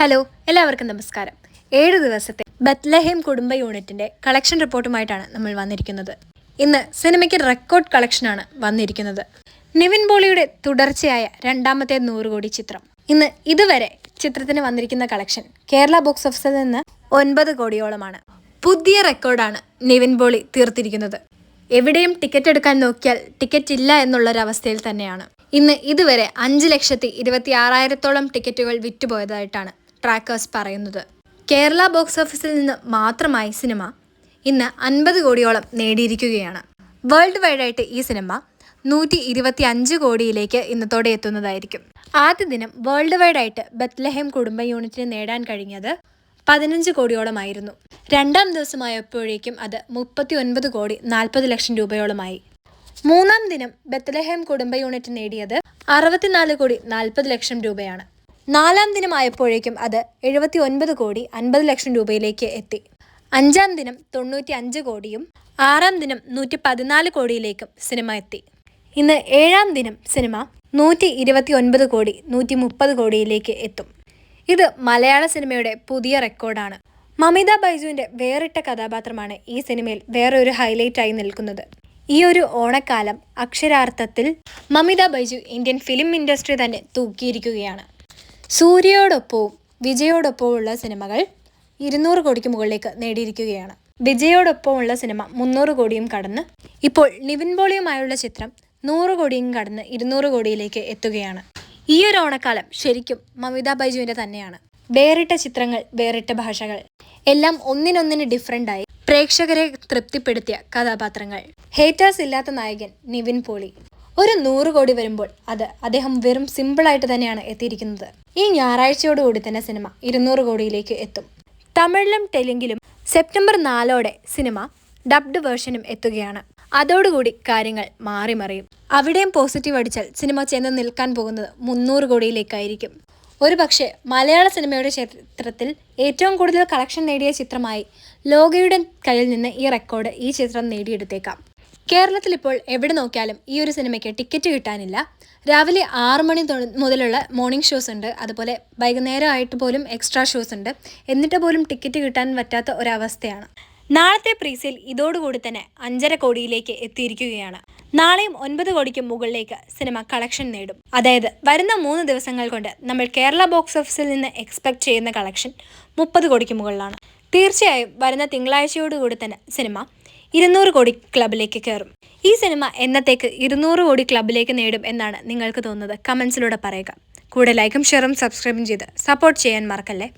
Hello, എല്ലാവർക്കും നമസ്കാരം. 7 ദിവസത്തെ ബത്ലഹേം കുടുംബ യൂണിറ്റിന്റെ കളക്ഷൻ റിപ്പോർട്ടുമായിട്ടാണ് നമ്മൾ വന്നിരിക്കുന്നത്. ഇന്ന് സിനിമയ്ക്ക് റെക്കോർഡ് കളക്ഷനാണ് വന്നിരിക്കുന്നത്. നിവിൻ പോളിയുടെ തുടർച്ചയായ രണ്ടാമത്തെ 100 കോടി ചിത്രം. ഇന്ന് ഇതുവരെ ചിത്രത്തിന് വന്നിരിക്കുന്ന കളക്ഷൻ കേരള ബോക്സ് ഓഫീസിൽ നിന്ന് 9 കോടിയോളമാണ്. പുതിയ റെക്കോർഡാണ് നിവിൻ പോളി തീർത്തിരിക്കുന്നത്. എവിടെയും ടിക്കറ്റ് എടുക്കാൻ നോക്കിയാൽ ടിക്കറ്റ് ഇല്ല എന്നുള്ളൊരവസ്ഥയിൽ തന്നെയാണ്. ഇന്ന് ഇതുവരെ 5,26,000-ഓളം ടിക്കറ്റുകൾ വിറ്റുപോയതായിട്ടാണ് ട്രാക്കേഴ്സ് പറയുന്നത്. കേരള ബോക്സ് ഓഫീസിൽ നിന്ന് മാത്രമായി സിനിമ ഇന്ന് 50 കോടിയോളം നേടിയിരിക്കുകയാണ്. വേൾഡ് വൈഡായിട്ട് ഈ സിനിമ 125 കോടിയിലേക്ക് ഇന്നത്തോടെ എത്തുന്നതായിരിക്കും. ആദ്യ ദിനം വേൾഡ് വൈഡായിട്ട് ബത്ലഹേം കുടുംബ യൂണിറ്റിന് നേടാൻ കഴിഞ്ഞത് 15 കോടിയോളമായിരുന്നു. രണ്ടാം ദിവസമായപ്പോഴേക്കും അത് 39 കോടി 40 ലക്ഷം രൂപയോളമായി. മൂന്നാം ദിനം ബത്ലഹേം കുടുംബ യൂണിറ്റ് നേടിയത് 64 കോടി 40 ലക്ഷം രൂപയാണ്. നാലാം ദിനമായപ്പോഴേക്കും അത് 79 കോടി 50 ലക്ഷം രൂപയിലേക്ക് എത്തി. അഞ്ചാം ദിനം 95 കോടിയും 6-ാം ദിനം 114 കോടിയിലേക്കും സിനിമ എത്തി. ഇന്ന് 7-ാം ദിനം സിനിമ 129 കോടി 130 കോടിയിലേക്ക് എത്തും. ഇത് മലയാള സിനിമയുടെ പുതിയ റെക്കോർഡാണ്. മമിത ബൈജുവിൻ്റെ വേറിട്ട കഥാപാത്രമാണ് ഈ സിനിമയിൽ വേറൊരു ഹൈലൈറ്റായി നിൽക്കുന്നത്. ഈ ഒരു ഓണക്കാലം അക്ഷരാർത്ഥത്തിൽ Mamitha Baiju Indian film industry തന്നെ തൂക്കിയിരിക്കുകയാണ്. സൂര്യയോടൊപ്പവും വിജയോടൊപ്പമുള്ള സിനിമകൾ 200 കോടിക്ക് മുകളിലേക്ക് നേടിയിരിക്കുകയാണ്. വിജയോടൊപ്പമുള്ള സിനിമ 300 കോടിയും കടന്ന് ഇപ്പോൾ നിവിൻ പോളിയുമായുള്ള ചിത്രം 100 കോടിയും കടന്ന് 200 കോടിയിലേക്ക് എത്തുകയാണ്. ഈ ഒരു ഓണക്കാലം ശരിക്കും മമിത ബൈജുവിൻ്റെ തന്നെയാണ്. വേറിട്ട ചിത്രങ്ങൾ, വേറിട്ട ഭാഷകൾ, എല്ലാം ഒന്നിനൊന്നിന് ഡിഫറൻ്റായി പ്രേക്ഷകരെ തൃപ്തിപ്പെടുത്തിയ കഥാപാത്രങ്ങൾ. ഹേറ്റേഴ്സ് ഇല്ലാത്ത നായകൻ നിവിൻ പോളി. ഒരു 100 കോടി വരുമ്പോൾ അദ്ദേഹം വെറും സിമ്പിളായിട്ട് തന്നെയാണ് എത്തിയിരിക്കുന്നത്. ഈ ഞായറാഴ്ചയോടുകൂടി തന്നെ സിനിമ 200 കോടിയിലേക്ക് എത്തും. തമിഴിലും തെലുങ്കിലും സെപ്റ്റംബർ 4-ഓടെ സിനിമ ഡബ്ഡ് വേർഷനും എത്തുകയാണ്. അതോടുകൂടി കാര്യങ്ങൾ മാറിമറിയും. അവിടെയും പോസിറ്റീവ് അടിച്ചാൽ സിനിമ ചെന്ന് നിൽക്കാൻ പോകുന്നത് 300 കോടിയിലേക്കായിരിക്കും. ഒരു പക്ഷേ മലയാള സിനിമയുടെ ചരിത്രത്തിൽ ഏറ്റവും കൂടുതൽ കളക്ഷൻ നേടിയ ചിത്രമായി ലോകയുടെ കയ്യിൽ നിന്ന് ഈ റെക്കോർഡ് ഈ ചിത്രം നേടിയെടുത്തേക്കാം. കേരളത്തിൽ ഇപ്പോൾ എവിടെ നോക്കിയാലും ഈ ഒരു സിനിമയ്ക്ക് ടിക്കറ്റ് കിട്ടാനില്ല. രാവിലെ 6 മണി മുതലുള്ള മോർണിംഗ് ഷോസ് ഉണ്ട്, അതുപോലെ വൈകുന്നേരമായിട്ട് പോലും എക്സ്ട്രാ ഷോസ് ഉണ്ട്. എന്നിട്ട് പോലും ടിക്കറ്റ് കിട്ടാൻ പറ്റാത്ത ഒരവസ്ഥയാണ്. നാളത്തെ പ്രീസെയിൽ ഇതോടുകൂടി തന്നെ 5.5 കോടിയിലേക്ക് എത്തിയിരിക്കുകയാണ്. നാളെയും 9 കോടിക്ക് മുകളിലേക്ക് സിനിമ കളക്ഷൻ നേടും. അതായത് വരുന്ന 3 ദിവസങ്ങൾ കൊണ്ട് നമ്മൾ കേരള ബോക്സ് ഓഫീസിൽ നിന്ന് എക്സ്പെക്ട് ചെയ്യുന്ന കളക്ഷൻ 30 കോടിക്ക് മുകളിലാണ്. തീർച്ചയായും വരുന്ന തിങ്കളാഴ്ചയോടുകൂടി തന്നെ സിനിമ 200 കോടി ക്ലബിലേക്ക് കയറും. ഈ സിനിമ എന്നത്തേക്ക് 200 കോടി ക്ലബിലേക്ക് നേടും എന്നാണ് നിങ്ങൾക്ക് തോന്നുന്നത്? കമൻസിലൂടെ പറയുക. കൂടെ ലൈക്കും ഷെയറും സബ്സ്ക്രൈബും ചെയ്ത് സപ്പോർട്ട് ചെയ്യാൻ മറക്കല്ലേ.